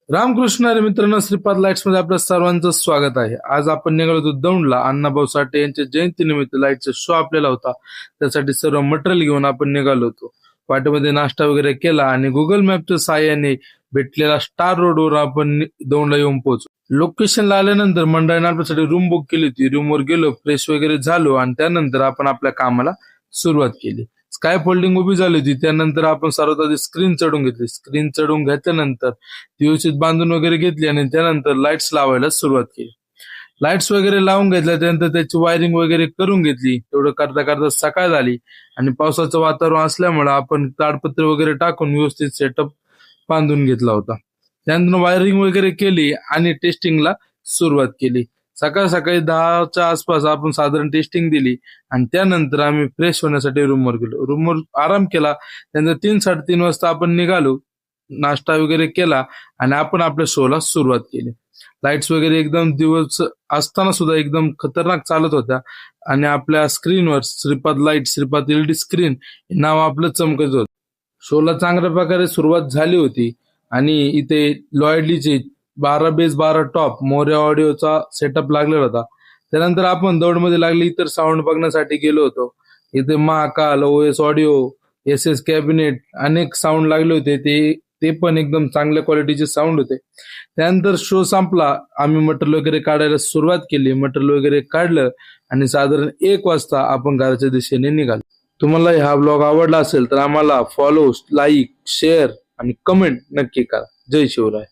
रामकृष्ण हरी मित्रांनो, श्रीपाद लाईट्स मध्ये आपल्या सर्वांचं स्वागत आहे. आज आपण निघालो होतो दौंडला. अण्णाभाऊ साठे यांच्या जयंतीनिमित्त लाईटचा शो आपल्याला होता. त्यासाठी सर्व मटेरियल घेऊन आपण निघालो होतो. वाटेमध्ये नाश्ता वगैरे केला आणि गुगल मॅपच्या साहाय्याने भेटलेला स्टार रोडवर आपण दौंडला येऊन पोहोचलो. लोकेशनला आल्यानंतर मंडळाने आपल्यासाठी रूम बुक केली होती. रूमवर गेलो, फ्रेश वगैरे झालो आणि त्यानंतर आपण आपल्या कामाला सुरुवात केली. स्काय फोल्डिंग उभी झाली होती. त्यानंतर आपण सर्वात आधी स्क्रीन चढून घेतली. स्क्रीन चढून घेतल्यानंतर ती व्यवस्थित बांधून वगैरे घेतली आणि त्यानंतर लाईट्स लावायला सुरुवात केली. लाईट्स वगैरे लावून घेतल्या, त्यानंतर त्याची वायरिंग वगैरे करून घेतली. तेवढं करता करता सकाळ झाली आणि पावसाचं वातावरण असल्यामुळे आपण ताडपत्र वगैरे टाकून व्यवस्थित सेटअप बांधून घेतला होता. त्यानंतर वायरिंग वगैरे केली आणि टेस्टिंगला सुरुवात केली. सकाळ सकाळी 10च्या आसपास आपण साधारण टेस्टिंग दिली आणि त्यानंतर आम्ही फ्रेश होण्यासाठी रूमवर गेलो. रूमवर आराम केला. त्यानंतर 3-3:30 वाजता आपण निघालो. नाश्ता वगैरे केला आणि आपण आपल्या शोला सुरुवात केली. लाईट्स वगैरे एकदम दिवस असताना सुद्धा एकदम खतरनाक चालत होत्या आणि आपल्या स्क्रीनवर Shripad light, Shripad LED screen हे नाव आपलं चमकत होतं. शोला चांगल्या प्रकारे सुरुवात झाली होती आणि इथे लॉयडलीचे 12 बेस 12 टॉप मोर्या ऑडिओचा सेटअप लागलेला होता. त्यानंतर आपण दौडमध्ये लागले इतर साऊंड बघण्यासाठी गेलो होतो. इथे Mahakal, OS audio, S cabinet अनेक साऊंड लागले होते. ते पण एकदम चांगल्या क्वालिटीचे साऊंड होते. त्यानंतर शो संपला. आम्ही मटेरियल वगैरे काढायला सुरुवात केली. मटेरियल वगैरे काढलं आणि साधारण 1 वाजता आपण घराच्या दिशेने निघालो. तुम्हाला हा ब्लॉग आवडला असेल तर आम्हाला फॉलो, लाईक, शेअर आणि कमेंट नक्की करा. जय शिवराय.